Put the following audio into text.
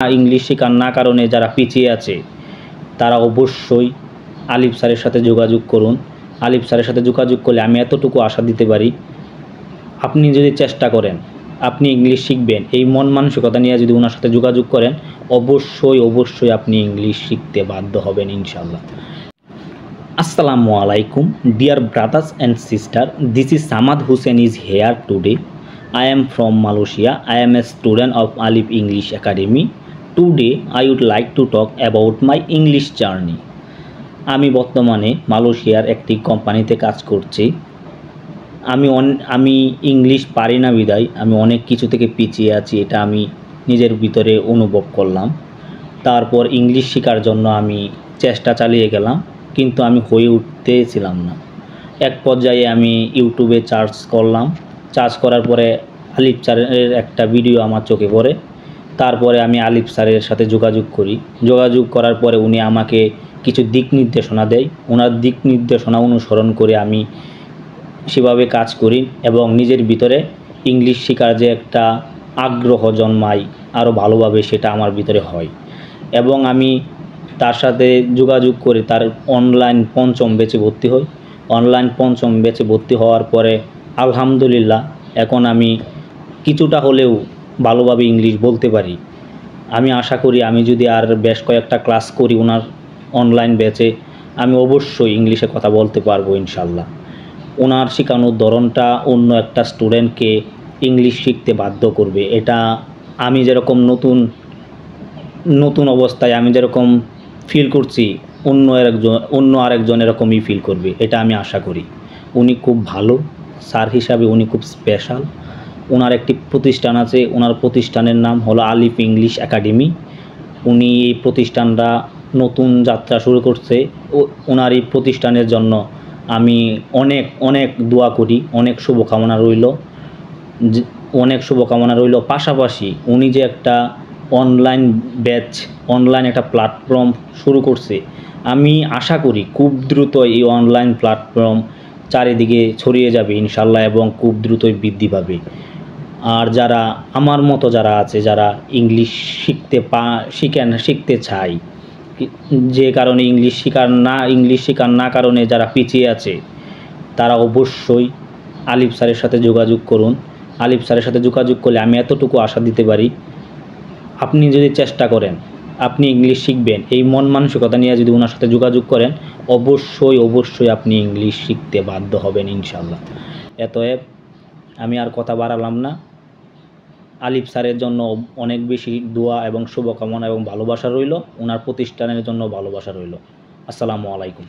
English শেখার না কারণে যারা পিছিয়ে আছে তারা অবশ্যই আলিফ স্যারের সাথে যোগাযোগ করুন। আলিফ স্যারের সাথে যোগাযোগ করলে আমি এতটুকু আশা দিতে পারি, আপনি যদি চেষ্টা করেন আপনি ইংলিশ শিখবেন, এই মন মানসিকতা নিয়ে যদি ওনার সাথে যোগাযোগ করেন অবশ্যই আপনি ইংলিশ শিখতে বাধ্য হবেন ইনশাল্লাহ। আসসালামু আলাইকুম dear brothers and sisters, this is Samad Hussain is here today. I am from Malaysia. I am a student of Alif English Academy. Today I would like to talk about my English journey. আমি বর্তমানে মালয়েশিয়ার একটি কোম্পানিতে কাজ করছি। আমি English পারি না বিধায় আমি অনেক কিছু থেকে পিছিয়ে আছি, এটা আমি নিজের ভিতরে অনুভব করলাম। তারপর ইংলিশ শেখার জন্য আমি চেষ্টা চালিয়ে গেলাম, কিন্তু আমি হয়ে উঠতেছিলাম না। এক পর্যায়ে আমি ইউটিউবে সার্চ করার পরে আলিফ স্যারের একটা ভিডিও আমার চোখে পড়ে। তারপরে আমি আলিফ স্যারের সাথে যোগাযোগ করার পরে উনি আমাকে কিছু দিক নির্দেশনা দেয়। ওনার দিক নির্দেশনা অনুসরণ করে আমি সেভাবে কাজ করি এবং নিজের ভিতরে ইংলিশ শেখার যে একটা আগ্রহ জন্মায় আরও ভালোভাবে, সেটা আমার ভিতরে হয়। এবং আমি তার সাথে যোগাযোগ করে তার অনলাইন পঞ্চম ব্যাচে ভর্তি হই। অনলাইন পঞ্চম ব্যাচে ভর্তি হওয়ার পরে আলহামদুলিল্লাহ এখন আমি কিছুটা হলেও ভালোভাবে ইংলিশ বলতে পারি। আমি আশা করি আমি যদি আর বেশ কয়েকটা ক্লাস করি ওনার অনলাইন ব্যাচে, আমি অবশ্যই ইংলিশে কথা বলতে পারবো ইনশাল্লাহ। ওনার শেখানোর ধরনটা অন্য একটা স্টুডেন্টকে ইংলিশ শিখতে বাধ্য করবে। এটা আমি যেরকম নতুন অবস্থায় আমি যেরকম ফিল করছি, অন্য আরেকজন এরকমই ফিল করবে, এটা আমি আশা করি। উনি খুব ভালো স্যার হিসাবে, উনি খুব স্পেশাল। ওনার একটি প্রতিষ্ঠান আছে, ওনার প্রতিষ্ঠানের নাম হলো আলিফ ইংলিশ একাডেমি। উনি এই প্রতিষ্ঠানটা নতুন যাত্রা শুরু করছে। ওনার এই প্রতিষ্ঠানের জন্য আমি অনেক দোয়া করি, অনেক শুভকামনা রইল। পাশাপাশি উনি যে একটা অনলাইন একটা প্ল্যাটফর্ম শুরু করছে, আমি আশা করি খুব দ্রুত এই অনলাইন প্ল্যাটফর্ম চারিদিকে ছড়িয়ে যাবে ইনশাল্লাহ এবং খুব দ্রুতই বৃদ্ধি পাবে। আর যারা আমার মতো যারা আছে, যারা ইংলিশ শিখতে চায়, যে কারণে ইংলিশ শেখার না কারণে যারা পিছিয়ে আছে তারা অবশ্যই আলিফ স্যারের সাথে যোগাযোগ করুন। আলিফ স্যারের সাথে যোগাযোগ করলে আমি এতটুকু আশা দিতে পারি, আপনি যদি চেষ্টা করেন আপনি ইংলিশ শিখবেন, এই মন মানসিকতা নিয়ে যদি ওনার সাথে যোগাযোগ করেন অবশ্যই আপনি ইংলিশ শিখতে বাধ্য হবেন ইনশাল্লাহ। এতএব আমি আর কথা বাড়ালাম না। আলিফ স্যারের জন্য অনেক বেশি দোয়া এবং শুভকামনা এবং ভালোবাসা রইল। ওনার প্রতিষ্ঠানের জন্য ভালোবাসা রইল। আসসালামু আলাইকুম।